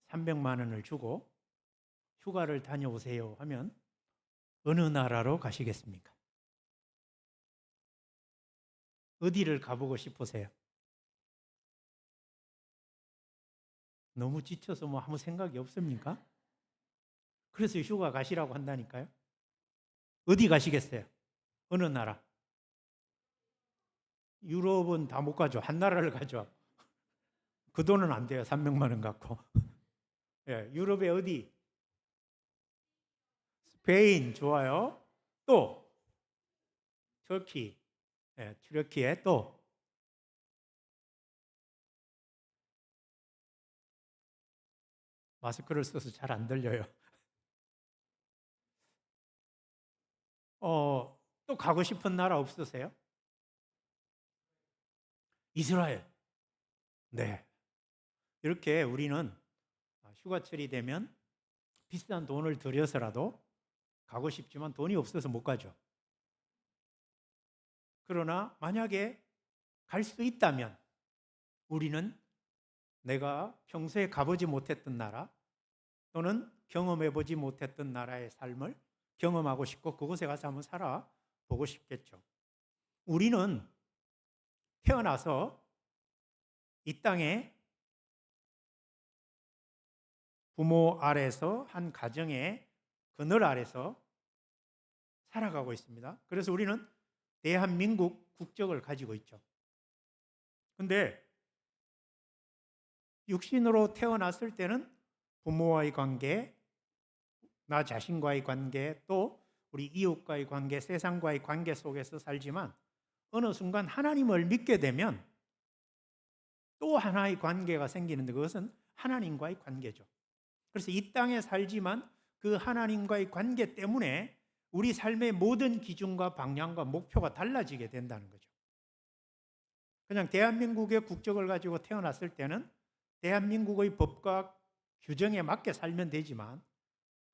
300만 원을 주고 휴가를 다녀오세요 하면 어느 나라로 가시겠습니까? 어디를 가보고 싶으세요? 너무 지쳐서 뭐 아무 생각이 없습니까? 그래서 휴가 가시라고 한다니까요. 어디 가시겠어요? 어느 나라? 유럽은 다 못 가죠. 한 나라를 가죠. 그 돈은 안 돼요. 300만 원 갖고. 예, 유럽의 어디? 스페인 좋아요. 또 터키, 예, 튀르키예 또 마스크를 써서 잘 안 들려요. 또 가고 싶은 나라 없으세요? 이스라엘. 네. 이렇게 우리는 휴가철이 되면 비싼 돈을 들여서라도 가고 싶지만 돈이 없어서 못 가죠. 그러나 만약에 갈 수 있다면 우리는 내가 평소에 가보지 못했던 나라 또는 경험해보지 못했던 나라의 삶을 경험하고 싶고 그곳에 가서 한번 살아보고 싶겠죠. 우리는 태어나서 이 땅에 부모 아래서 한 가정의 그늘 아래서 살아가고 있습니다. 그래서 우리는 대한민국 국적을 가지고 있죠. 근데 육신으로 태어났을 때는 부모와의 관계, 나 자신과의 관계, 또 우리 이웃과의 관계, 세상과의 관계 속에서 살지만 어느 순간 하나님을 믿게 되면 또 하나의 관계가 생기는데 그것은 하나님과의 관계죠. 그래서 이 땅에 살지만 그 하나님과의 관계 때문에 우리 삶의 모든 기준과 방향과 목표가 달라지게 된다는 거죠. 그냥 대한민국의 국적을 가지고 태어났을 때는 대한민국의 법과 규정에 맞게 살면 되지만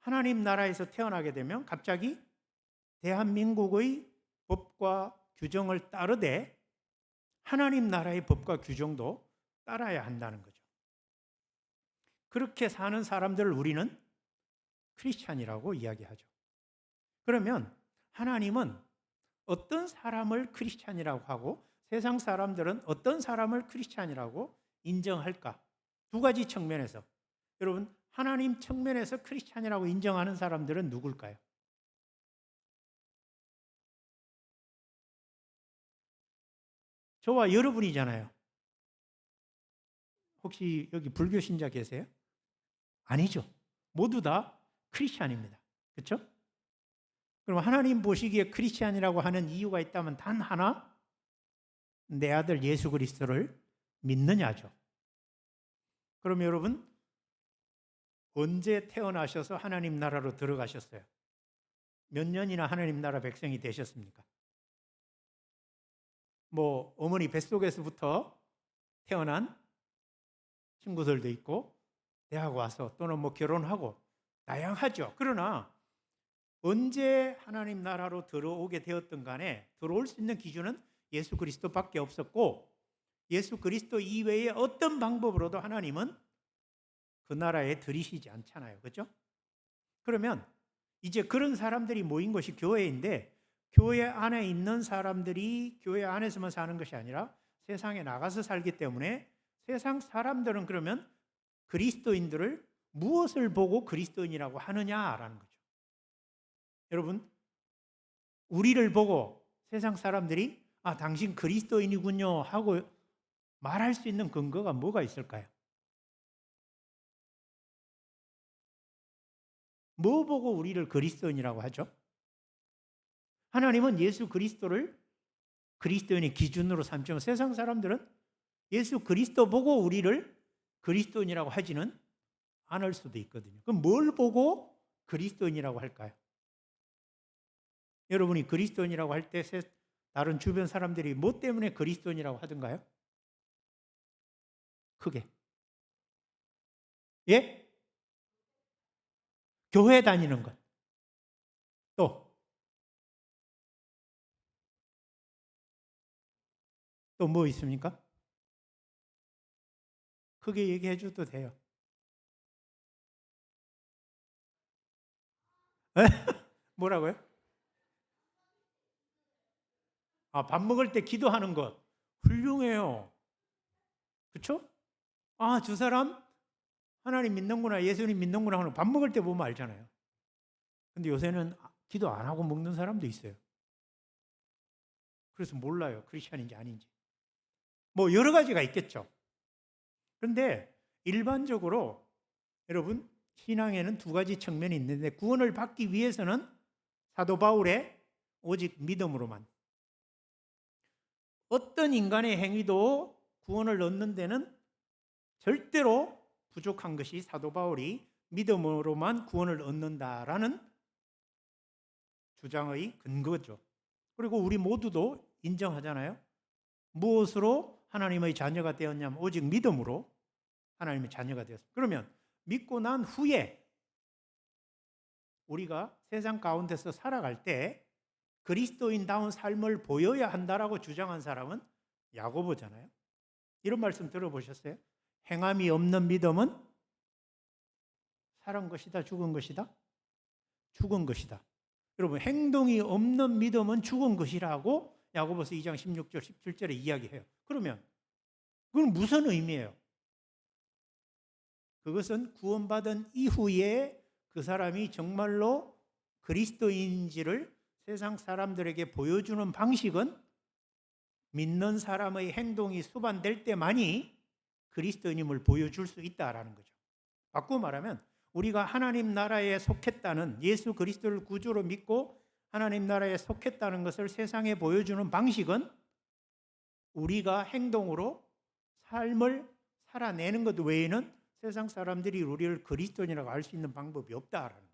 하나님 나라에서 태어나게 되면 갑자기 대한민국의 법과 규정을 따르되 하나님 나라의 법과 규정도 따라야 한다는 거죠. 그렇게 사는 사람들을 우리는 크리스찬이라고 이야기하죠. 그러면 하나님은 어떤 사람을 크리스찬이라고 하고 세상 사람들은 어떤 사람을 크리스찬이라고 인정할까? 두 가지 측면에서. 여러분, 하나님 측면에서 크리스찬이라고 인정하는 사람들은 누굴까요? 저와 여러분이잖아요. 혹시 여기 불교 신자 계세요? 아니죠. 모두 다 크리스찬입니다. 그렇죠? 그럼 하나님 보시기에 크리스찬이라고 하는 이유가 있다면 단 하나, 내 아들 예수 그리스도를 믿느냐죠. 그럼 여러분 언제 태어나셔서 하나님 나라로 들어가셨어요? 몇 년이나 하나님 나라 백성이 되셨습니까? 뭐 어머니 뱃속에서부터 태어난 친구들도 있고 대학 와서 또는 뭐 결혼하고 다양하죠. 그러나 언제 하나님 나라로 들어오게 되었든 간에 들어올 수 있는 기준은 예수 그리스도밖에 없었고 예수 그리스도 이외에 어떤 방법으로도 하나님은 그 나라에 들이시지 않잖아요. 그렇죠? 그러면 이제 그런 사람들이 모인 것이 교회인데 교회 안에 있는 사람들이 교회 안에서만 사는 것이 아니라 세상에 나가서 살기 때문에 세상 사람들은 그러면 그리스도인들을 무엇을 보고 그리스도인이라고 하느냐라는 거죠. 여러분, 우리를 보고 세상 사람들이 아, 당신 그리스도인이군요 하고 말할 수 있는 근거가 뭐가 있을까요? 뭐 보고 우리를 그리스도인이라고 하죠? 하나님은 예수 그리스도를 그리스도인의 기준으로 삼지만 세상 사람들은 예수 그리스도 보고 우리를 그리스도인이라고 하지는 않을 수도 있거든요. 그럼 뭘 보고 그리스도인이라고 할까요? 여러분이 그리스도인이라고 할 때 다른 주변 사람들이 뭐 때문에 그리스도인이라고 하던가요? 크게. 예? 교회 다니는 것. 또, 또 뭐 있습니까? 크게 얘기해 줘도 돼요. 뭐라고요? 밥 먹을 때 기도하는 것 훌륭해요. 그렇죠? 저 사람 하나님 믿는구나, 예수님 믿는구나 하는 거 밥 먹을 때 보면 알잖아요. 근데 요새는 기도 안 하고 먹는 사람도 있어요. 그래서 몰라요. 크리스천인지 아닌지. 뭐 여러 가지가 있겠죠. 그런데 일반적으로 여러분 신앙에는 두 가지 측면이 있는데 구원을 받기 위해서는 사도 바울의 오직 믿음으로만, 어떤 인간의 행위도 구원을 얻는 데는 절대로 부족한 것이 사도 바울이 믿음으로만 구원을 얻는다라는 주장의 근거죠. 그리고 우리 모두도 인정하잖아요. 무엇으로 하나님의 자녀가 되었냐면 오직 믿음으로 하나님의 자녀가 되었습니다. 그러면 믿고 난 후에 우리가 세상 가운데서 살아갈 때 그리스도인다운 삶을 보여야 한다라고 주장한 사람은 야고보잖아요. 이런 말씀 들어보셨어요? 행함이 없는 믿음은 살은 것이다, 죽은 것이다? 죽은 것이다. 여러분, 행동이 없는 믿음은 죽은 것이라고 야고보서 2장 16절, 17절에 이야기해요. 그러면 그건 무슨 의미예요? 그것은 구원받은 이후에 그 사람이 정말로 그리스도인지를 세상 사람들에게 보여주는 방식은 믿는 사람의 행동이 수반될 때만이 그리스도인임을 보여줄 수 있다라는 거죠. 바꾸어 말하면 우리가 하나님 나라에 속했다는, 예수 그리스도를 구주로 믿고 하나님 나라에 속했다는 것을 세상에 보여주는 방식은 우리가 행동으로 삶을 살아내는 것 외에는 세상 사람들이 우리를 그리스도인이라고 알 수 있는 방법이 없다라는 거죠.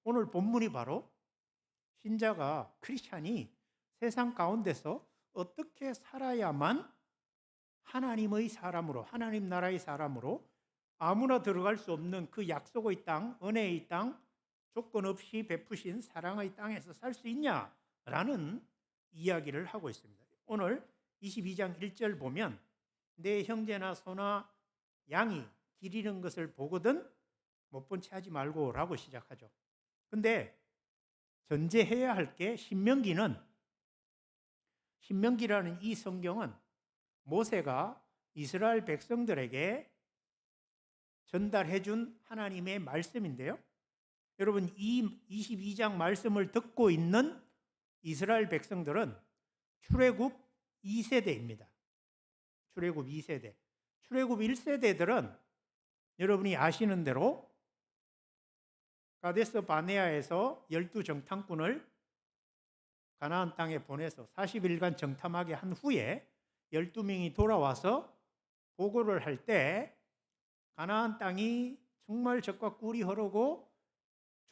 오늘 본문이 바로 신자가, 크리스찬이 세상 가운데서 어떻게 살아야만 하나님의 사람으로, 하나님 나라의 사람으로 아무나 들어갈 수 없는 그 약속의 땅, 은혜의 땅, 조건 없이 베푸신 사랑의 땅에서 살 수 있냐라는 이야기를 하고 있습니다. 오늘 22장 1절 보면 내 형제나 소나 양이 기리는 것을 보거든 못 본 채 하지 말고 라고 시작하죠. 근데 전제해야 할 게 신명기라는 이 성경은 모세가 이스라엘 백성들에게 전달해 준 하나님의 말씀인데요. 여러분, 이 22장 말씀을 듣고 있는 이스라엘 백성들은 출애굽 2세대입니다. 출애굽 2세대. 출애굽 1세대들은 여러분이 아시는 대로 가데스 바네아에서 12정탐꾼을 가나안 땅에 보내서 40일간 정탐하게 한 후에 12명이 돌아와서 보고를 할 때 가나안 땅이 정말 젖과 꿀이 흐르고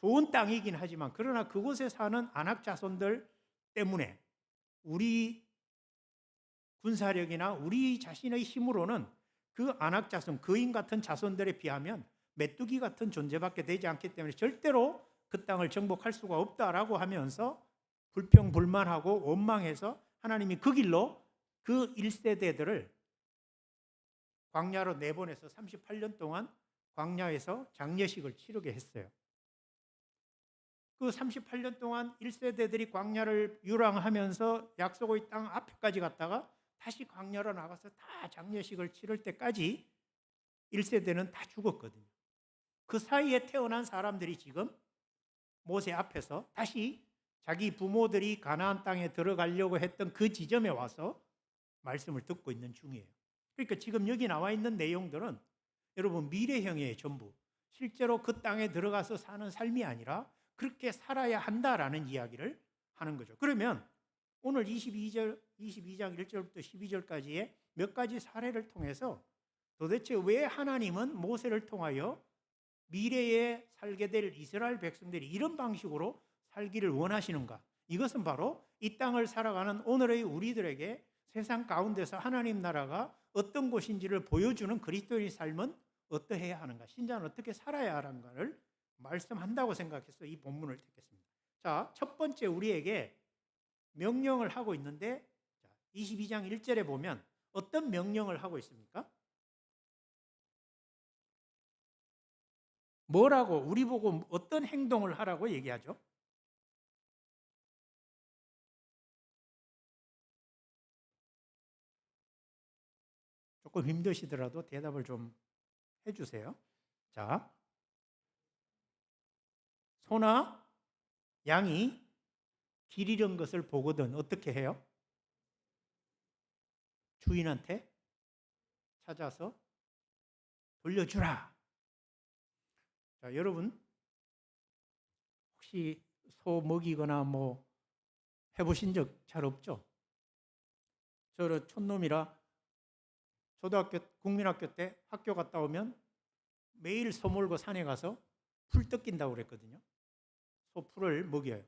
좋은 땅이긴 하지만 그러나 그곳에 사는 아낙 자손들 때문에 우리 군사력이나 우리 자신의 힘으로는 그 아낙 자손, 거인 같은 자손들에 비하면 메뚜기 같은 존재밖에 되지 않기 때문에 절대로 그 땅을 정복할 수가 없다라고 하면서 불평불만하고 원망해서 하나님이 그 길로 그 1세대들을 광야로 내보내서 38년 동안 광야에서 장례식을 치르게 했어요. 그 38년 동안 1세대들이 광야를 유랑하면서 약속의 땅 앞에까지 갔다가 다시 광야로 나가서 다 장례식을 치를 때까지 1세대는 다 죽었거든요. 그 사이에 태어난 사람들이 지금 모세 앞에서 다시 자기 부모들이 가나안 땅에 들어가려고 했던 그 지점에 와서 말씀을 듣고 있는 중이에요. 그러니까 지금 여기 나와 있는 내용들은 여러분 미래형이에요. 전부. 실제로 그 땅에 들어가서 사는 삶이 아니라 그렇게 살아야 한다라는 이야기를 하는 거죠. 그러면 오늘 22장 1절부터 12절까지의 몇 가지 사례를 통해서 도대체 왜 하나님은 모세를 통하여 미래에 살게 될 이스라엘 백성들이 이런 방식으로 살기를 원하시는가? 이것은 바로 이 땅을 살아가는 오늘의 우리들에게 세상 가운데서 하나님 나라가 어떤 곳인지를 보여주는 그리스도의 삶은 어떠해야 하는가? 신자는 어떻게 살아야 하는가를 말씀한다고 생각해서 이 본문을 택했습니다. 자, 첫 번째 우리에게 명령을 하고 있는데 22장 1절에 보면 어떤 명령을 하고 있습니까? 뭐라고 우리 보고 어떤 행동을 하라고 얘기하죠? 조금 힘드시더라도 대답을 좀 해주세요. 자, 소나 양이 길 잃은 것을 보거든 어떻게 해요? 주인한테 찾아서 돌려주라. 자, 여러분 혹시 소 먹이거나 뭐 해보신 적 잘 없죠? 저는 촌놈이라 초등학교, 국민학교 때 학교 갔다 오면 매일 소 몰고 산에 가서 풀 뜯긴다고 그랬거든요. 소 풀을 먹여요.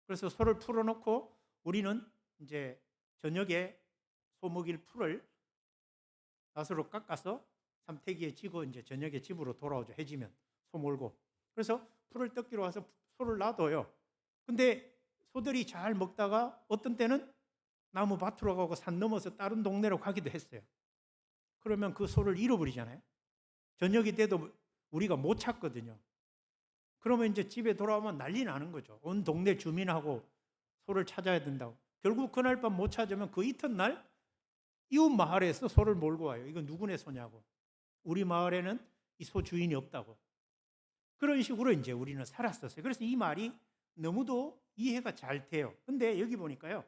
그래서 소를 풀어놓고 우리는 이제 저녁에 소 먹일 풀을 낫으로 깎아서 삼태기에 지고 이제 저녁에 집으로 돌아오죠. 해지면 소 몰고. 그래서 풀을 뜯기로 와서 소를 놔둬요. 근데 소들이 잘 먹다가 어떤 때는 나무 밭으로 가고 산 넘어서 다른 동네로 가기도 했어요. 그러면 그 소를 잃어버리잖아요. 저녁이 돼도 우리가 못 찾거든요. 그러면 이제 집에 돌아오면 난리 나는 거죠. 온 동네 주민하고 소를 찾아야 된다고. 결국 그날 밤 못 찾으면 그 이튿날 이웃 마을에서 소를 몰고 와요. 이거 누구네 소냐고. 우리 마을에는 이 소 주인이 없다고. 그런 식으로 이제 우리는 살았었어요. 그래서 이 말이 너무도 이해가 잘 돼요. 근데 여기 보니까요.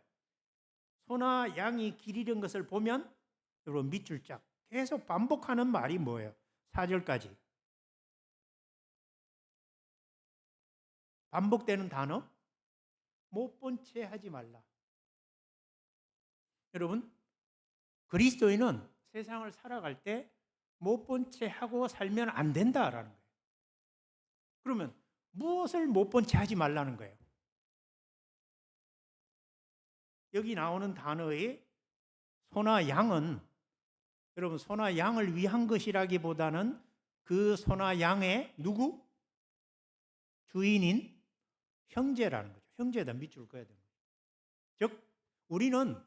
소나 양이 길 잃은 것을 보면 여러분 밑줄 짝 계속 반복하는 말이 뭐예요? 4절까지. 반복되는 단어? 못 본 채 하지 말라. 여러분, 그리스도인은 세상을 살아갈 때 못 본 채 하고 살면 안 된다라는 거예요. 그러면 무엇을 못 본 채 하지 말라는 거예요? 여기 나오는 단어의 소나 양은 여러분 소나 양을 위한 것이라기보다는 그 소나 양의 누구? 주인인 형제라는 거죠. 형제에다 밑줄 그어야 되는 거죠. 즉 우리는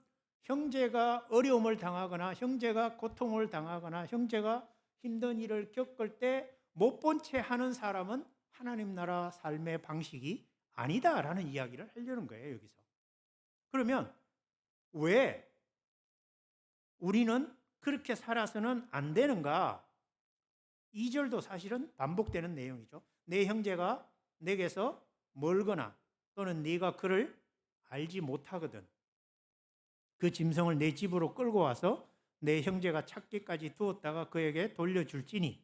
형제가 어려움을 당하거나 형제가 고통을 당하거나 형제가 힘든 일을 겪을 때 못 본 채 하는 사람은 하나님 나라 삶의 방식이 아니다라는 이야기를 하려는 거예요. 여기서. 그러면 왜 우리는 그렇게 살아서는 안 되는가? 2절도 사실은 반복되는 내용이죠. 내 형제가 내게서 멀거나 또는 네가 그를 알지 못하거든. 그 짐승을 내 집으로 끌고 와서 내 형제가 찾기까지 두었다가 그에게 돌려줄지니.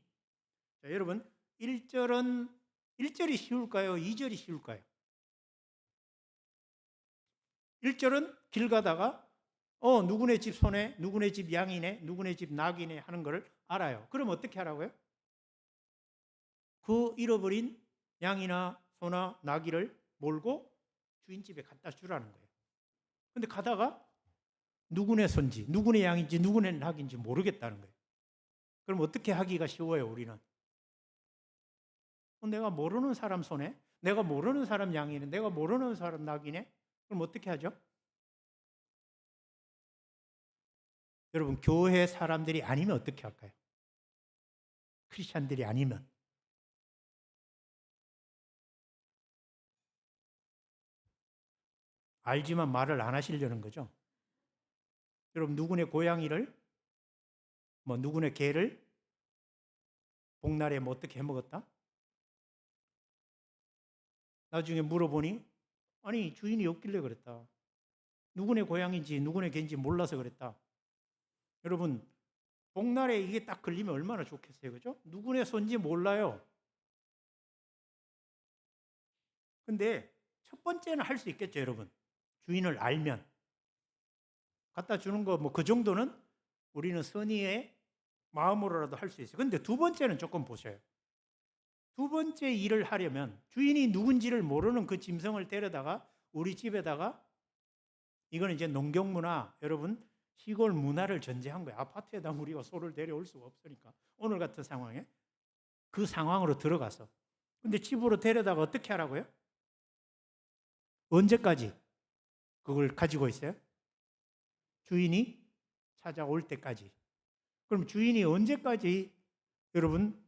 자, 여러분 1절이 쉬울까요? 2절이 쉬울까요? 1절은 길 가다가 누구네 집 소네, 누구네 집 양이네, 누구네 집 낙이네 하는 걸 알아요. 그럼 어떻게 하라고요? 그 잃어버린 양이나 소나 나귀를 몰고 주인 집에 갖다 주라는 거예요. 근데 가다가 누구네 손지, 누구네 양인지 누구네 낙인지 모르겠다는 거예요. 그럼 어떻게 하기가 쉬워요, 우리는? 내가 모르는 사람 손에, 내가 모르는 사람 양이네, 내가 모르는 사람 낙이네. 그럼 어떻게 하죠? 여러분, 교회 사람들이 아니면 어떻게 할까요? 크리스찬들이 아니면. 알지만 말을 안 하시려는 거죠. 여러분, 누구네 고양이를, 누구네 개를 복날에 어떻게 해먹었다? 나중에 물어보니, 아니, 주인이 없길래 그랬다. 누구네 고양인지 누구네 개인지 몰라서 그랬다. 여러분, 복날에 이게 딱 걸리면 얼마나 좋겠어요. 그죠? 누구네 손지 몰라요. 근데 첫 번째는 할 수 있겠죠, 여러분. 주인을 알면. 갖다 주는 거 그 정도는 우리는 선의의 마음으로라도 할 수 있어요. 근데 두 번째는 조금 보셔요. 두 번째 일을 하려면 주인이 누군지를 모르는 그 짐승을 데려다가 우리 집에다가 이거는 이제 농경문화, 여러분 시골 문화를 전제한 거예요. 아파트에다 우리가 소를 데려올 수가 없으니까. 오늘 같은 상황에 그 상황으로 들어가서. 근데 집으로 데려다가 어떻게 하라고요? 언제까지 그걸 가지고 있어요? 주인이 찾아올 때까지. 그럼 주인이 언제까지 여러분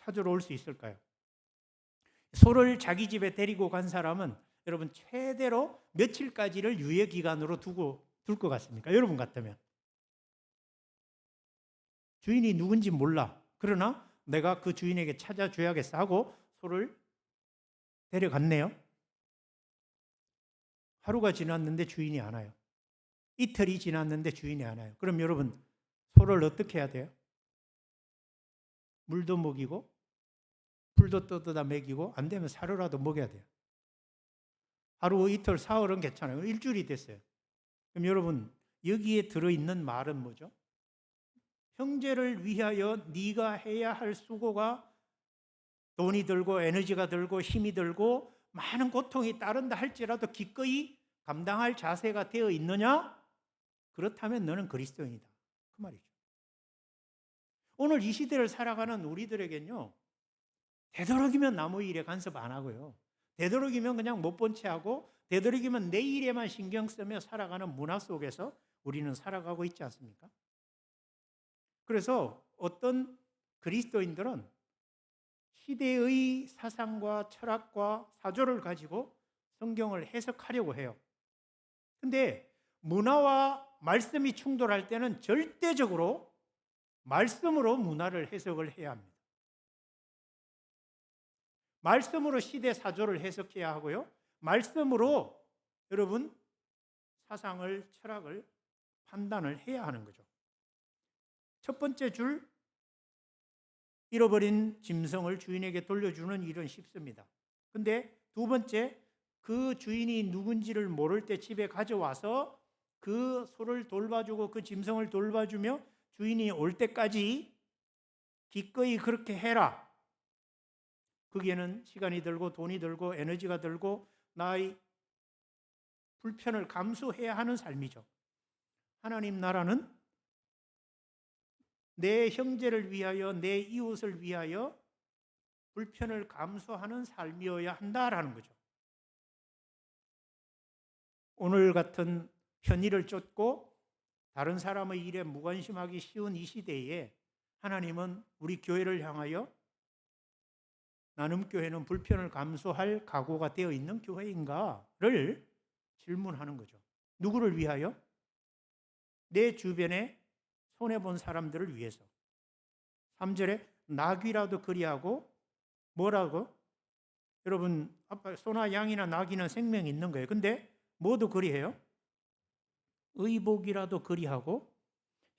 찾으러 올 수 있을까요? 소를 자기 집에 데리고 간 사람은 여러분 최대로 며칠까지를 유예 기간으로 둘 것 같습니까? 여러분 같다면 주인이 누군지 몰라. 그러나 내가 그 주인에게 찾아줘야겠어 하고 소를 데려갔네요. 하루가 지났는데 주인이 안 와요. 이틀이 지났는데 주인이 안 와요. 그럼 여러분 소를 어떻게 해야 돼요? 물도 먹이고 풀도 뜯어다 먹이고 안 되면 사료라도 먹여야 돼요. 하루, 이틀, 사흘은 괜찮아요. 일주일이 됐어요. 그럼 여러분 여기에 들어있는 말은 뭐죠? 형제를 위하여 네가 해야 할 수고가 돈이 들고 에너지가 들고 힘이 들고 많은 고통이 따른다 할지라도 기꺼이 감당할 자세가 되어 있느냐? 그렇다면 너는 그리스도인이다. 그 말이죠. 오늘 이 시대를 살아가는 우리들에겐요. 되도록이면 남의 일에 간섭 안 하고요. 되도록이면 그냥 못 본 채 하고 되도록이면 내 일에만 신경 쓰며 살아가는 문화 속에서 우리는 살아가고 있지 않습니까? 그래서 어떤 그리스도인들은 시대의 사상과 철학과 사조를 가지고 성경을 해석하려고 해요. 근데 문화와 말씀이 충돌할 때는 절대적으로 말씀으로 문화를 해석을 해야 합니다. 말씀으로 시대 사조를 해석해야 하고요. 말씀으로 여러분 사상을, 철학을 판단을 해야 하는 거죠. 첫 번째 줄, 잃어버린 짐승을 주인에게 돌려주는 일은 쉽습니다. 근데 두 번째, 그 주인이 누군지를 모를 때 집에 가져와서 그 소를 돌봐주고 그 짐승을 돌봐주며 주인이 올 때까지 기꺼이 그렇게 해라. 거기에는 시간이 들고 돈이 들고 에너지가 들고 나의 불편을 감수해야 하는 삶이죠. 하나님 나라는 내 형제를 위하여 내 이웃을 위하여 불편을 감수하는 삶이어야 한다라는 거죠. 오늘 같은 편의를 쫓고 다른 사람의 일에 무관심하기 쉬운 이 시대에 하나님은 우리 교회를 향하여 나눔 교회는 불편을 감수할 각오가 되어 있는 교회인가를 질문하는 거죠. 누구를 위하여? 내 주변에 손해본 사람들을 위해서. 3절에 나귀라도 그리하고 뭐라고? 여러분 아까 소나 양이나 나귀는 생명이 있는 거예요. 근데 뭐도 그리해요? 의복이라도 그리하고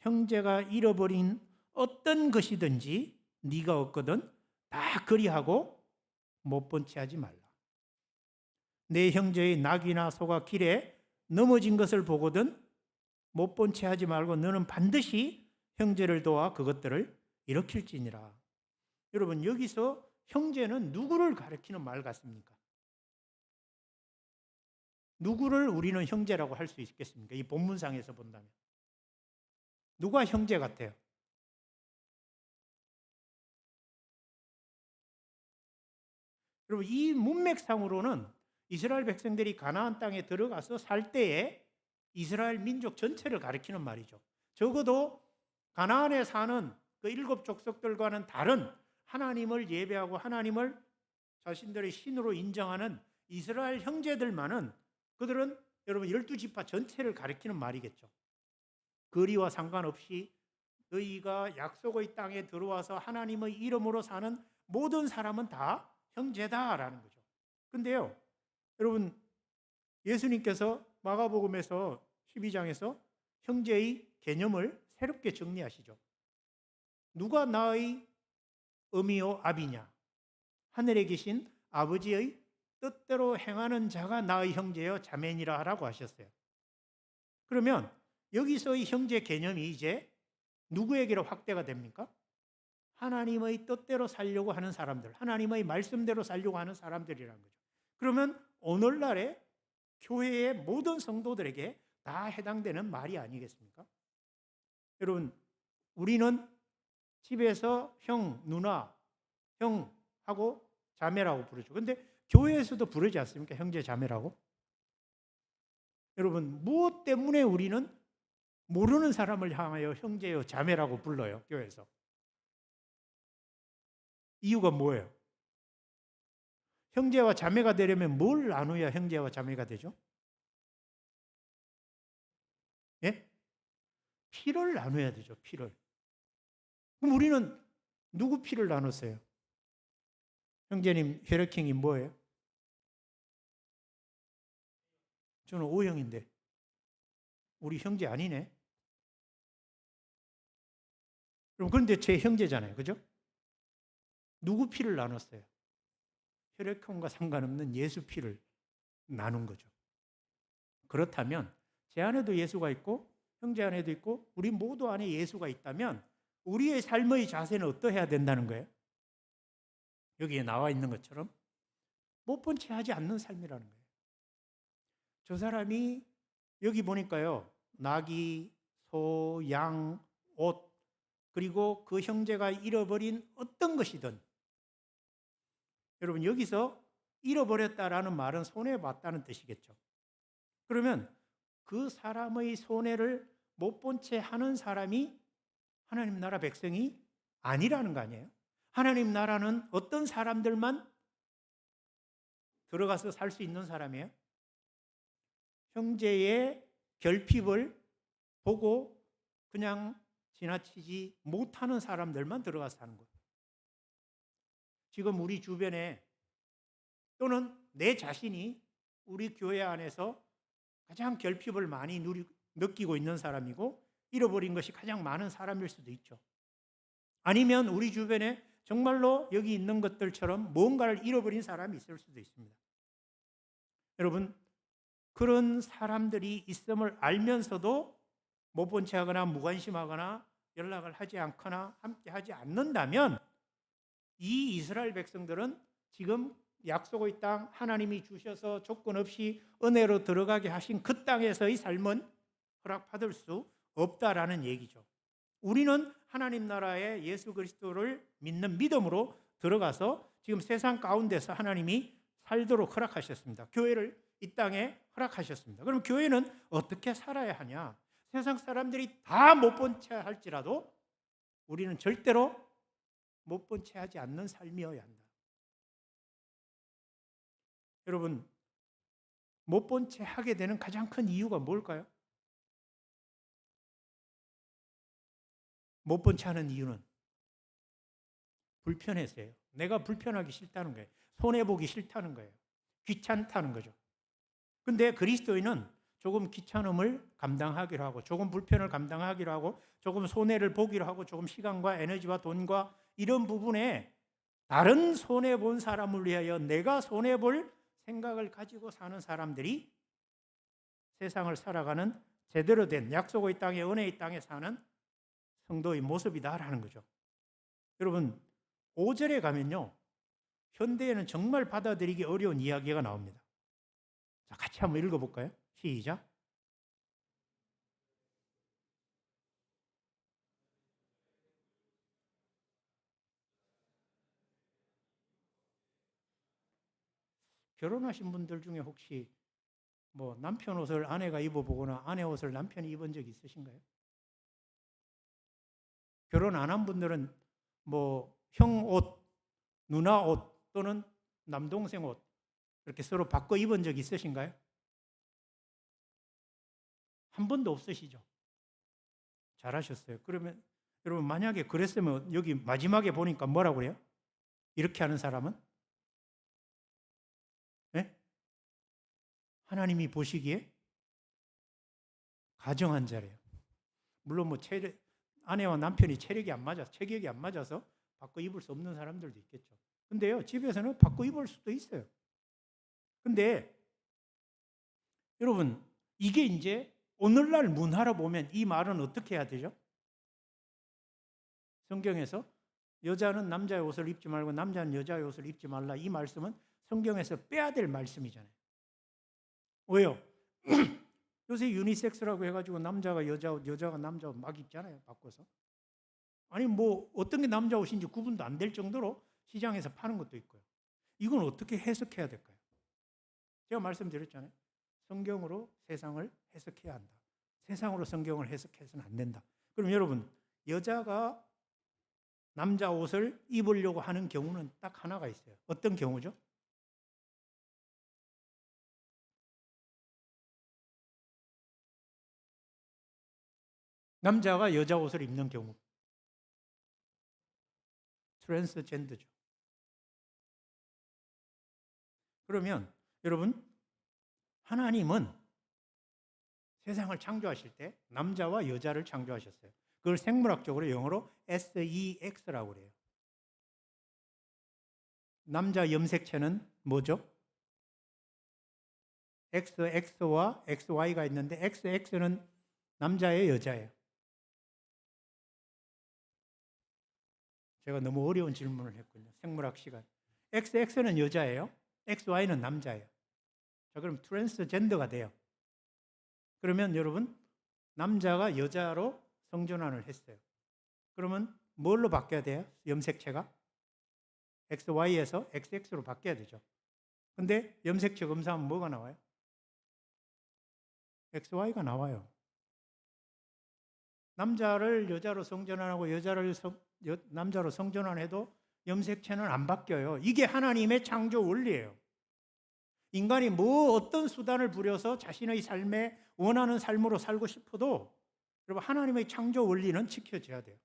형제가 잃어버린 어떤 것이든지 네가 얻거든 다 그리하고 못 본 채 하지 말라. 내 형제의 낙이나 소가 길에 넘어진 것을 보거든 못 본 채 하지 말고 너는 반드시 형제를 도와 그것들을 일으킬지니라. 여러분 여기서 형제는 누구를 가리키는 말 같습니까? 누구를 우리는 형제라고 할 수 있겠습니까? 이 본문상에서 본다면 누가 형제 같아요? 여러분 이 문맥상으로는 이스라엘 백성들이 가나안 땅에 들어가서 살 때에 이스라엘 민족 전체를 가리키는 말이죠. 적어도 가나안에 사는 그 7 족속들과는 다른 하나님을 예배하고 하나님을 자신들의 신으로 인정하는 이스라엘 형제들만은 그들은 여러분 12지파 전체를 가리키는 말이겠죠. 거리와 상관없이 너희가 약속의 땅에 들어와서 하나님의 이름으로 사는 모든 사람은 다 형제다라는 거죠. 근데요, 여러분 예수님께서 마가복음에서 12장에서 형제의 개념을 새롭게 정리하시죠. 누가 나의 어미요 아비냐? 하늘에 계신 아버지의 뜻대로 행하는 자가 나의 형제요 자매니라 하라고 하셨어요. 그러면 여기서의 형제 개념이 이제 누구에게로 확대가 됩니까? 하나님의 뜻대로 살려고 하는 사람들, 하나님의 말씀대로 살려고 하는 사람들이라는 거죠. 그러면 오늘날의 교회의 모든 성도들에게 다 해당되는 말이 아니겠습니까? 여러분, 우리는 집에서 형, 누나, 형하고 자매라고 부르죠. 근데 교회에서도 부르지 않습니까? 형제, 자매라고. 여러분, 무엇 때문에 우리는 모르는 사람을 향하여 형제요, 자매라고 불러요? 교회에서. 이유가 뭐예요? 형제와 자매가 되려면 뭘 나눠야 형제와 자매가 되죠? 예? 피를 나눠야 되죠, 피를. 그럼 우리는 누구 피를 나눴어요? 형제님 혈액형이 뭐예요? 저는 O형인데 우리 형제 아니네. 그럼 그런데 제 형제잖아요. 그죠? 누구 피를 나눴어요? 혈액형과 상관없는 예수 피를 나눈 거죠. 그렇다면 제 안에도 예수가 있고 형제 안에도 있고 우리 모두 안에 예수가 있다면 우리의 삶의 자세는 어떠해야 된다는 거예요? 여기에 나와 있는 것처럼 못 본 채 하지 않는 삶이라는 거예요. 저 사람이 여기 보니까요. 나귀, 소, 양, 옷 그리고 그 형제가 잃어버린 어떤 것이든 여러분 여기서 잃어버렸다라는 말은 손해봤다는 뜻이겠죠. 그러면 그 사람의 손해를 못 본 채 하는 사람이 하나님 나라 백성이 아니라는 거 아니에요? 하나님 나라는 어떤 사람들만 들어가서 살 수 있는 사람이에요? 형제의 결핍을 보고 그냥 지나치지 못하는 사람들만 들어가서 사는 거예요. 지금 우리 주변에 또는 내 자신이 우리 교회 안에서 가장 결핍을 많이 느끼고 있는 사람이고 잃어버린 것이 가장 많은 사람일 수도 있죠. 아니면 우리 주변에 정말로 여기 있는 것들처럼 뭔가를 잃어버린 사람이 있을 수도 있습니다. 여러분, 그런 사람들이 있음을 알면서도 못 본 채 하거나 무관심하거나 연락을 하지 않거나 함께 하지 않는다면 이 이스라엘 백성들은 지금 약속의 땅 하나님이 주셔서 조건 없이 은혜로 들어가게 하신 그 땅에서의 삶은 허락받을 수 없다라는 얘기죠. 우리는 하나님 나라에 예수 그리스도를 믿는 믿음으로 들어가서 지금 세상 가운데서 하나님이 살도록 허락하셨습니다. 교회를 이 땅에 허락하셨습니다. 그럼 교회는 어떻게 살아야 하냐? 세상 사람들이 다 못 본 채 할지라도 우리는 절대로 못 본 채 하지 않는 삶이어야 한다. 여러분, 못 본 채 하게 되는 가장 큰 이유가 뭘까요? 못 본 채 하는 이유는 불편해서요. 내가 불편하기 싫다는 거예요. 손해보기 싫다는 거예요. 귀찮다는 거죠. 근데 그리스도인은 조금 귀찮음을 감당하기로 하고 조금 불편을 감당하기로 하고 조금 손해를 보기로 하고 조금 시간과 에너지와 돈과 이런 부분에 다른 손해본 사람을 위하여 내가 손해볼 생각을 가지고 사는 사람들이 세상을 살아가는 제대로 된 약속의 땅에 은혜의 땅에 사는 성도의 모습이다라는 거죠. 여러분 5절에 가면요. 현대에는 정말 받아들이기 어려운 이야기가 나옵니다. 자, 같이 한번 읽어볼까요? 시작. 결혼하신 분들 중에 혹시 뭐 남편 옷을 아내가 입어보거나 아내 옷을 남편이 입은 적 있으신가요? 결혼 안 한 분들은 뭐 형 옷, 누나 옷 또는 남동생 옷 이렇게 서로 바꿔 입은 적 있으신가요? 한 번도 없으시죠? 잘하셨어요. 그러면 여러분 만약에 그랬으면 여기 마지막에 보니까 뭐라고 그래요? 이렇게 하는 사람은? 네? 하나님이 보시기에 가정한 자래요. 물론 뭐 아내와 남편이 체력이 안 맞아서 체격이 안 맞아서 바꿔 입을 수 없는 사람들도 있겠죠. 근데요 집에서는 바꿔 입을 수도 있어요. 근데 여러분 이게 이제 오늘날 문화로 보면 이 말은 어떻게 해야 되죠? 성경에서 여자는 남자의 옷을 입지 말고 남자는 여자의 옷을 입지 말라 이 말씀은 성경에서 빼야 될 말씀이잖아요. 왜요? 요새 유니섹스라고 해가지고 남자가 여자 옷, 여자가 남자 옷 막 입잖아요. 바꿔서. 아니 뭐 어떤 게 남자 옷인지 구분도 안 될 정도로 시장에서 파는 것도 있고요. 이건 어떻게 해석해야 될까요? 제가 말씀드렸잖아요. 성경으로 세상을 해석해야 한다. 세상으로 성경을 해석해서는 안 된다. 그럼 여러분 여자가 남자 옷을 입으려고 하는 경우는 딱 하나가 있어요. 어떤 경우죠? 남자가 여자 옷을 입는 경우. 트랜스젠더죠. 그러면 여러분, 하나님은 세상을 창조하실 때 남자와 여자를 창조하셨어요. 그걸 생물학적으로 영어로 SEX라고 그래요. 남자 염색체는 뭐죠? XX와 XY가 있는데 XX는 남자예요, 여자예요? 제가 너무 어려운 질문을 했군요. 생물학 시간. XX는 여자예요? XY는 남자예요. 자, 그럼 트랜스젠더가 돼요. 그러면 여러분, 남자가 여자로 성전환을 했어요. 그러면 뭘로 바뀌어야 돼요? 염색체가? XY에서 XX로 바뀌어야 되죠. 근데 염색체 검사하면 뭐가 나와요? XY가 나와요. 남자를 여자로 성전환하고 여자를 남자로 성전환해도 염색체는 안 바뀌어요. 이게 하나님의 창조 원리예요. 인간이 뭐 어떤 수단을 부려서 자신의 삶에 원하는 삶으로 살고 싶어도 여러분, 하나님의 창조 원리는 지켜져야 돼요.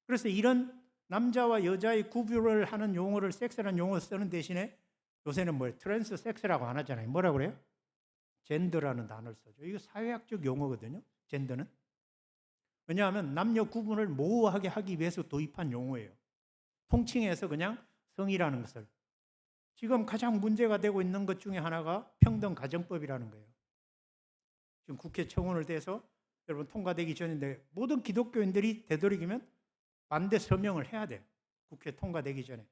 그래서 이런 남자와 여자의 구별을 하는 용어를 섹스라는 용어를 쓰는 대신에 요새는 뭐예요? 트랜스 섹스라고 안 하잖아요. 뭐라고 그래요? 젠더라는 단어를 써죠. 이거 사회학적 용어거든요. 젠더는. 왜냐하면 남녀 구분을 모호하게 하기 위해서 도입한 용어예요. 통칭해서 그냥 성이라는 것을. 지금 가장 문제가 되고 있는 것 중에 하나가 평등가정법이라는 거예요. 지금 국회 청원을 대해서 여러분 통과되기 전인데 모든 기독교인들이 되도록이면 반대 서명을 해야 돼요. 국회 통과되기 전에.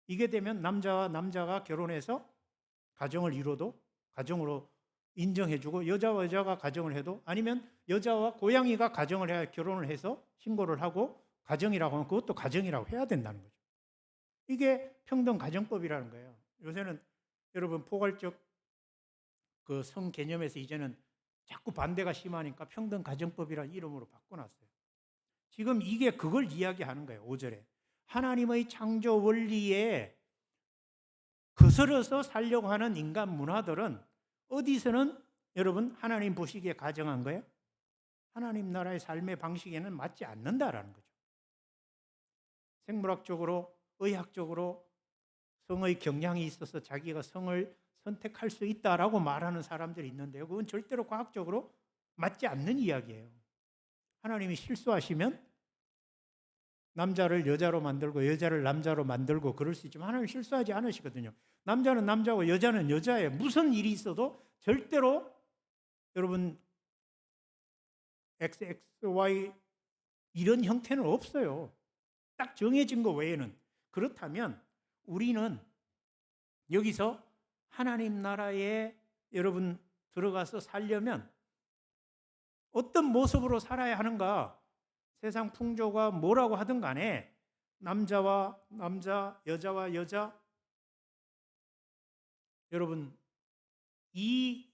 이게 되면 남자와 남자가 결혼해서 가정을 이뤄도 가정으로 인정해주고 여자와 여자가 가정을 해도 아니면 여자와 고양이가 가정을 해야 결혼을 해서 신고를 하고 가정이라고 하면 그것도 가정이라고 해야 된다는 거죠. 이게 평등가정법이라는 거예요. 요새는 여러분 포괄적 그 성 개념에서 이제는 자꾸 반대가 심하니까 평등가정법이라는 이름으로 바꿔놨어요. 지금 이게 그걸 이야기하는 거예요. 5절에. 하나님의 창조 원리에 거슬러서 살려고 하는 인간 문화들은 어디서는 여러분 하나님 보시기에 가정한 거예요? 하나님 나라의 삶의 방식에는 맞지 않는다라는 거죠. 생물학적으로, 의학적으로 성의 경향이 있어서 자기가 성을 선택할 수 있다라고 말하는 사람들이 있는데요. 그건 절대로 과학적으로 맞지 않는 이야기예요. 하나님이 실수하시면 남자를 여자로 만들고 여자를 남자로 만들고 그럴 수 있지만 하나님은 실수하지 않으시거든요. 남자는 남자고 여자는 여자예요. 무슨 일이 있어도 절대로 여러분 XXY 이런 형태는 없어요. 딱 정해진 거 외에는. 그렇다면 우리는 여기서 하나님 나라에 여러분 들어가서 살려면 어떤 모습으로 살아야 하는가? 세상 풍조가 뭐라고 하든 간에 남자와 남자, 여자와 여자 여러분 이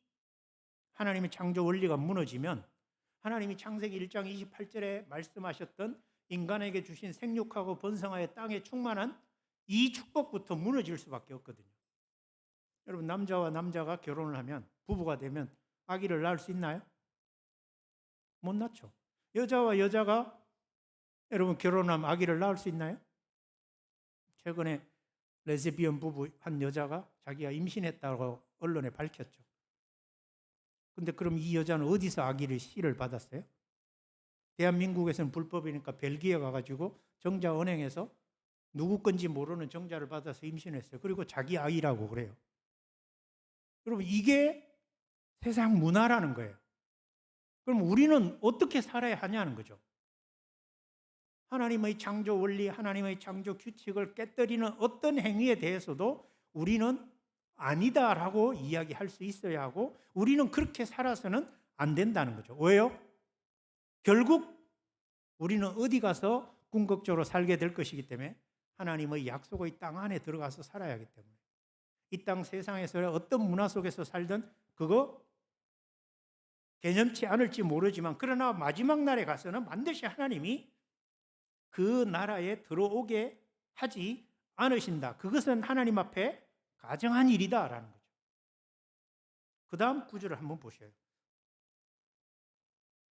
하나님의 창조 원리가 무너지면 하나님이 창세기 1장 28절에 말씀하셨던 인간에게 주신 생육하고 번성하여 땅에 충만한 이 축복부터 무너질 수밖에 없거든요. 여러분 남자와 남자가 결혼을 하면 부부가 되면 아기를 낳을 수 있나요? 못 낳죠. 여자와 여자가 여러분 결혼하면 아기를 낳을 수 있나요? 최근에 레즈비언 부부 한 여자가 자기가 임신했다고 언론에 밝혔죠. 근데 그럼 이 여자는 어디서 아기를 씨를 받았어요? 대한민국에서는 불법이니까 벨기에 가가지고 정자은행에서 누구 건지 모르는 정자를 받아서 임신했어요. 그리고 자기 아이라고 그래요. 여러분 이게 세상 문화라는 거예요. 그럼 우리는 어떻게 살아야 하냐는 거죠. 하나님의 창조 원리, 하나님의 창조 규칙을 깨뜨리는 어떤 행위에 대해서도 우리는 아니다라고 이야기할 수 있어야 하고 우리는 그렇게 살아서는 안 된다는 거죠. 왜요? 결국 우리는 어디 가서 궁극적으로 살게 될 것이기 때문에 하나님의 약속의 땅 안에 들어가서 살아야 하기 때문에 이 땅 세상에서 어떤 문화 속에서 살든 그거 개념치 않을지 모르지만 그러나 마지막 날에 가서는 반드시 하나님이 그 나라에 들어오게 하지 않으신다. 그것은 하나님 앞에 가정한 일이다라는 거죠. 그 다음 구절을 한번 보셔요.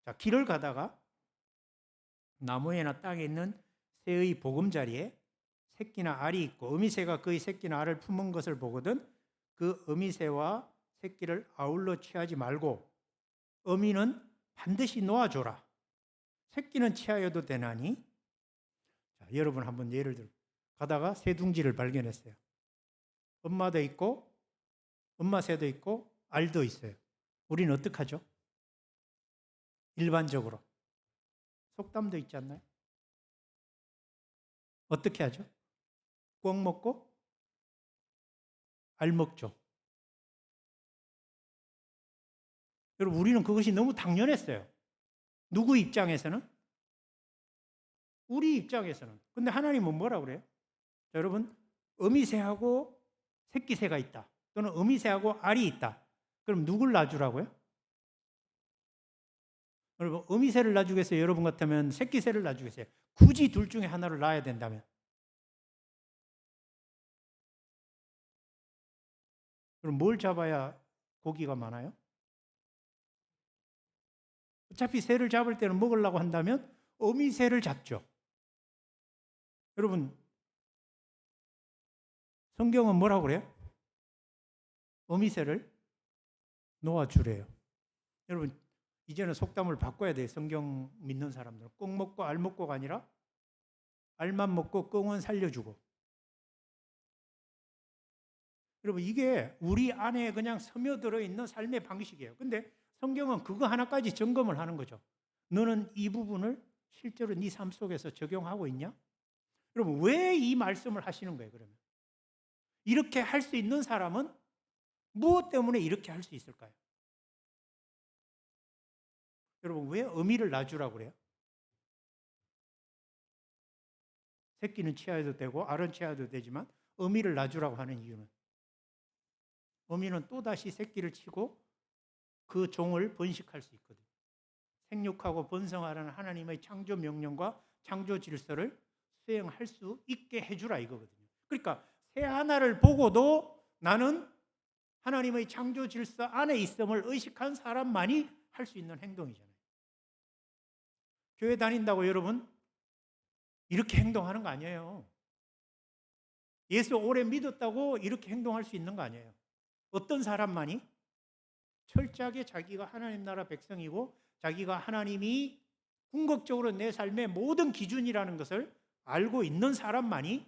자, 길을 가다가 나무에나 땅에 있는 새의 보금자리에 새끼나 알이 있고 어미새가 그의 새끼나 알을 품은 것을 보거든 그 어미새와 새끼를 아울러 취하지 말고 어미는 반드시 놓아줘라. 새끼는 취하여도 되나니. 자, 여러분 한번 예를 들어 가다가 새 둥지를 발견했어요. 엄마도 있고 엄마 새도 있고 알도 있어요. 우리는 어떻게 하죠? 일반적으로 속담도 있지 않나요? 어떻게 하죠? 꿩 먹고 알 먹죠. 여러분 우리는 그것이 너무 당연했어요. 누구 입장에서는? 우리 입장에서는. 근데 하나님은 뭐라 그래요? 자, 여러분 어미새하고 새끼새가 있다. 또는 어미새하고 알이 있다. 그럼 누굴 놔주라고요? 여러분 어미새를 놔주겠어요? 여러분 같으면 새끼새를 놔주겠어요? 굳이 둘 중에 하나를 놔야 된다면. 그럼 뭘 잡아야 고기가 많아요? 어차피 새를 잡을 때는 먹으려고 한다면 어미새를 잡죠. 여러분 성경은 뭐라고 그래요? 어미새를 놓아주래요. 여러분 이제는 속담을 바꿔야 돼요. 성경 믿는 사람들은 꿩 먹고 알 먹고가 아니라 알만 먹고 꿩은 살려주고. 여러분 이게 우리 안에 그냥 스며들어 있는 삶의 방식이에요. 근데 성경은 그거 하나까지 점검을 하는 거죠. 너는 이 부분을 실제로 네 삶 속에서 적용하고 있냐? 여러분 왜 이 말씀을 하시는 거예요? 그러면 이렇게 할 수 있는 사람은 무엇 때문에 이렇게 할 수 있을까요? 여러분 왜 어미를 놔주라고 그래요? 새끼는 취하여도 되고 알은 취하여도 되지만 어미를 놔주라고 하는 이유는 어미는 또다시 새끼를 치고 그 종을 번식할 수 있거든요. 생육하고 번성하라는 하나님의 창조 명령과 창조 질서를 수행할 수 있게 해주라 이거거든요. 그러니까 새 하나를 보고도 나는 하나님의 창조 질서 안에 있음을 의식한 사람만이 할 수 있는 행동이잖아요. 교회 다닌다고 여러분 이렇게 행동하는 거 아니에요. 예수 오래 믿었다고 이렇게 행동할 수 있는 거 아니에요. 어떤 사람만이 철저하게 자기가 하나님 나라 백성이고 자기가 하나님이 궁극적으로 내 삶의 모든 기준이라는 것을 알고 있는 사람만이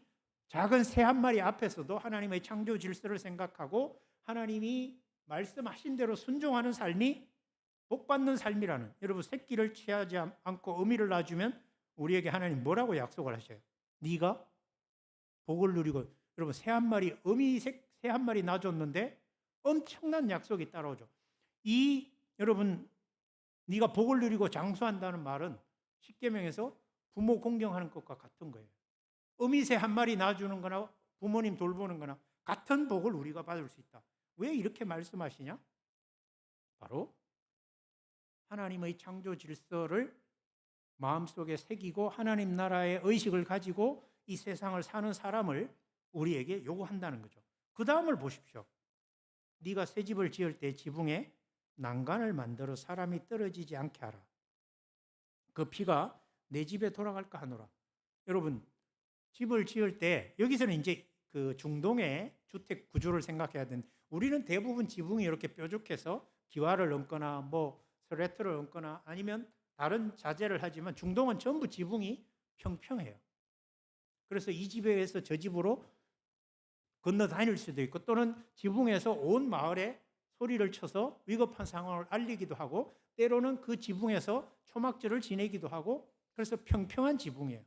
작은 새 한 마리 앞에서도 하나님의 창조 질서를 생각하고 하나님이 말씀하신 대로 순종하는 삶이 복받는 삶이라는, 여러분 새끼를 취하지 않고 어미를 놔주면 우리에게 하나님 뭐라고 약속을 하셔요? 네가 복을 누리고. 여러분 새 한 마리 어미 새 한 마리 놔줬는데 엄청난 약속이 따라오죠. 이 여러분 네가 복을 누리고 장수한다는 말은 십계명에서 부모 공경하는 것과 같은 거예요. 어미새 한 마리 낳아주는 거나 부모님 돌보는 거나 같은 복을 우리가 받을 수 있다. 왜 이렇게 말씀하시냐? 바로 하나님의 창조 질서를 마음속에 새기고 하나님 나라의 의식을 가지고 이 세상을 사는 사람을 우리에게 요구한다는 거죠. 그 다음을 보십시오. 네가 새 집을 지을 때 지붕에 난간을 만들어 사람이 떨어지지 않게 하라. 그 피가 내 집에 돌아갈까 하노라. 여러분 집을 지을 때 여기서는 이제 그 중동의 주택 구조를 생각해야 되는데 우리는 대부분 지붕이 이렇게 뾰족해서 기와를 얹거나 뭐 스레트를 얹거나 아니면 다른 자재를 하지만 중동은 전부 지붕이 평평해요. 그래서 이 집에서 저 집으로 건너 다닐 수도 있고 또는 지붕에서 온 마을에 소리를 쳐서 위급한 상황을 알리기도 하고 때로는 그 지붕에서 초막절을 지내기도 하고 그래서 평평한 지붕이에요.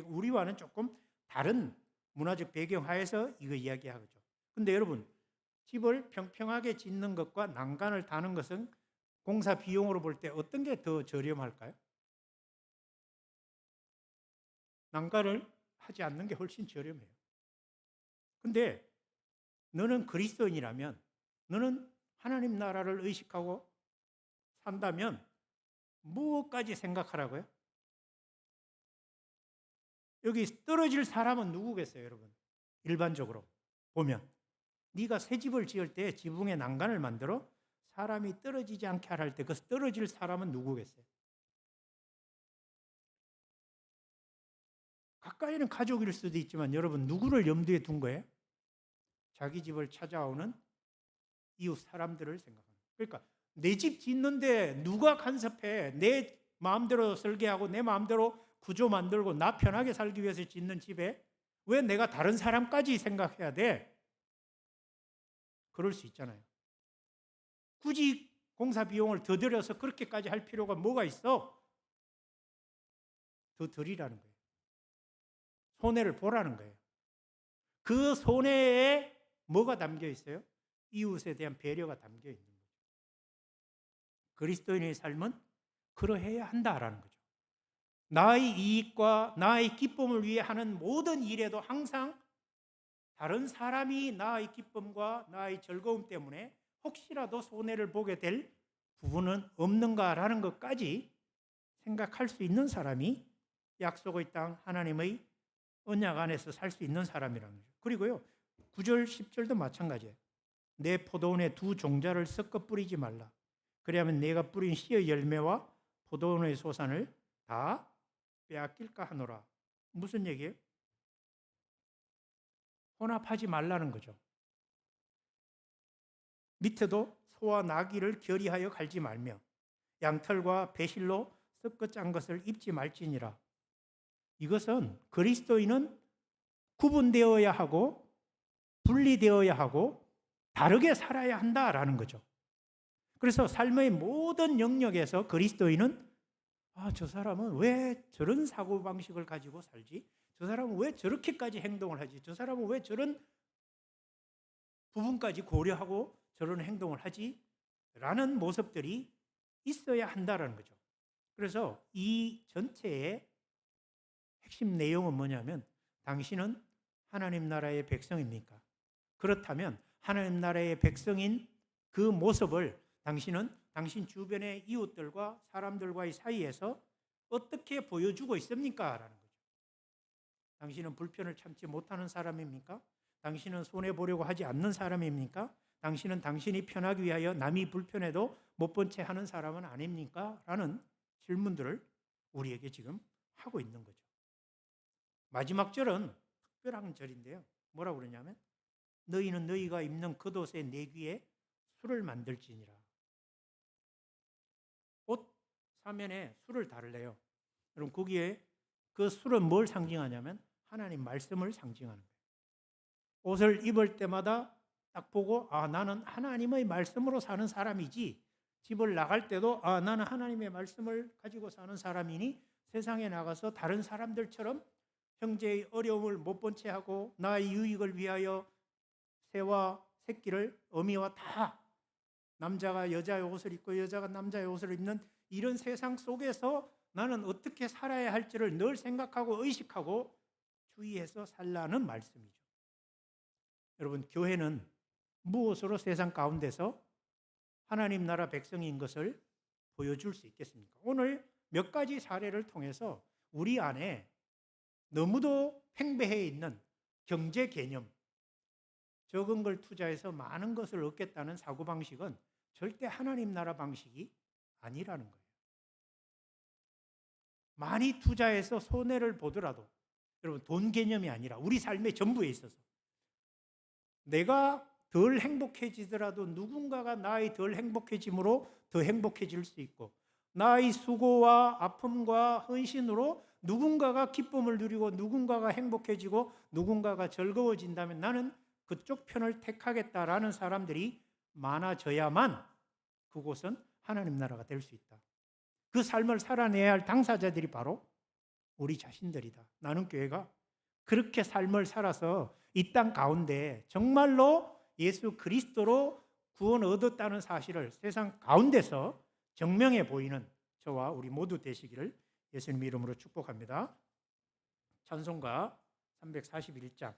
우리와는 조금 다른 문화적 배경 하에서 이거 이야기하죠. 근데 여러분 집을 평평하게 짓는 것과 난간을 다는 것은 공사 비용으로 볼 때 어떤 게 더 저렴할까요? 난간을 하지 않는 게 훨씬 저렴해요. 근데 너는 그리스도인이라면 너는 하나님 나라를 의식하고 산다면 무엇까지 생각하라고요? 여기 떨어질 사람은 누구겠어요, 여러분? 일반적으로 보면 네가 새 집을 지을 때 지붕에 난간을 만들어 사람이 떨어지지 않게 하라 할 때 그 떨어질 사람은 누구겠어요? 가까이는 가족일 수도 있지만 여러분 누구를 염두에 둔 거예요? 자기 집을 찾아오는 이웃 사람들을 생각하는 거예요. 그러니까 내 집 짓는데 누가 간섭해? 내 마음대로 설계하고 내 마음대로 구조 만들고 나 편하게 살기 위해서 짓는 집에 왜 내가 다른 사람까지 생각해야 돼? 그럴 수 있잖아요. 굳이 공사 비용을 더 들여서 그렇게까지 할 필요가 뭐가 있어? 더 드리라는 거예요. 손해를 보라는 거예요. 그 손해에 뭐가 담겨 있어요? 이웃에 대한 배려가 담겨 있는 거죠. 그리스도인의 삶은 그러해야 한다라는 거죠. 나의 이익과 나의 기쁨을 위해 하는 모든 일에도 항상 다른 사람이 나의 기쁨과 나의 즐거움 때문에 혹시라도 손해를 보게 될 부분은 없는가라는 것까지 생각할 수 있는 사람이 약속의 땅 하나님의 언약 안에서 살 수 있는 사람이라는 거죠. 그리고요 9절 10절도 마찬가지예요. 내 포도원에 두 종자를 섞어 뿌리지 말라. 그래야면 내가 뿌린 씨의 열매와 포도원의 소산을 다 빼앗길까 하노라. 무슨 얘기예요? 혼합하지 말라는 거죠. 밑에도 소와 나귀를 결의하여 갈지 말며 양털과 배실로 섞어 짠 것을 입지 말지니라. 이것은 그리스도인은 구분되어야 하고 분리되어야 하고 다르게 살아야 한다라는 거죠. 그래서 삶의 모든 영역에서 그리스도인은 저 사람은 왜 저런 사고방식을 가지고 살지? 저 사람은 왜 저렇게까지 행동을 하지? 저 사람은 왜 저런 부분까지 고려하고 저런 행동을 하지? 라는 모습들이 있어야 한다는 거죠. 그래서 이 전체의 핵심 내용은 뭐냐면 당신은 하나님 나라의 백성입니까? 그렇다면 하나님 나라의 백성인 그 모습을 당신은 당신 주변의 이웃들과 사람들과의 사이에서 어떻게 보여주고 있습니까? 라는 거죠. 당신은 불편을 참지 못하는 사람입니까? 당신은 손해보려고 하지 않는 사람입니까? 당신은 당신이 편하기 위하여 남이 불편해도 못 본 채 하는 사람은 아닙니까? 라는 질문들을 우리에게 지금 하고 있는 거죠. 마지막 절은 특별한 절인데요. 뭐라고 그러냐면 너희는 너희가 입는 겉옷의 내귀에 술을 만들지니라. 옷 사면에 술을 달래요. 여러분 거기에 그 술은 뭘 상징하냐면 하나님 말씀을 상징하는 거예요. 옷을 입을 때마다 딱 보고 나는 하나님의 말씀으로 사는 사람이지, 집을 나갈 때도 나는 하나님의 말씀을 가지고 사는 사람이니 세상에 나가서 다른 사람들처럼 형제의 어려움을 못 본 채 하고 나의 유익을 위하여 새와 새끼를 어미와 다 남자가 여자의 옷을 입고 여자가 남자의 옷을 입는 이런 세상 속에서 나는 어떻게 살아야 할지를 늘 생각하고 의식하고 주의해서 살라는 말씀이죠. 여러분 교회는 무엇으로 세상 가운데서 하나님 나라 백성인 것을 보여줄 수 있겠습니까? 오늘 몇 가지 사례를 통해서 우리 안에 너무도 팽배해 있는 경제 개념, 적은 걸 투자해서 많은 것을 얻겠다는 사고방식은 절대 하나님 나라 방식이 아니라는 거예요. 많이 투자해서 손해를 보더라도 여러분 돈 개념이 아니라 우리 삶의 전부에 있어서 내가 덜 행복해지더라도 누군가가 나의 덜 행복해짐으로 더 행복해질 수 있고 나의 수고와 아픔과 헌신으로 누군가가 기쁨을 누리고 누군가가 행복해지고 누군가가 즐거워진다면 나는 그쪽 편을 택하겠다라는 사람들이 많아져야만 그곳은 하나님 나라가 될 수 있다. 그 삶을 살아내야 할 당사자들이 바로 우리 자신들이다. 나는 교회가 그렇게 삶을 살아서 이 땅 가운데 정말로 예수 그리스도로 구원 얻었다는 사실을 세상 가운데서 증명해 보이는 저와 우리 모두 되시기를 예수님 이름으로 축복합니다. 찬송가 341장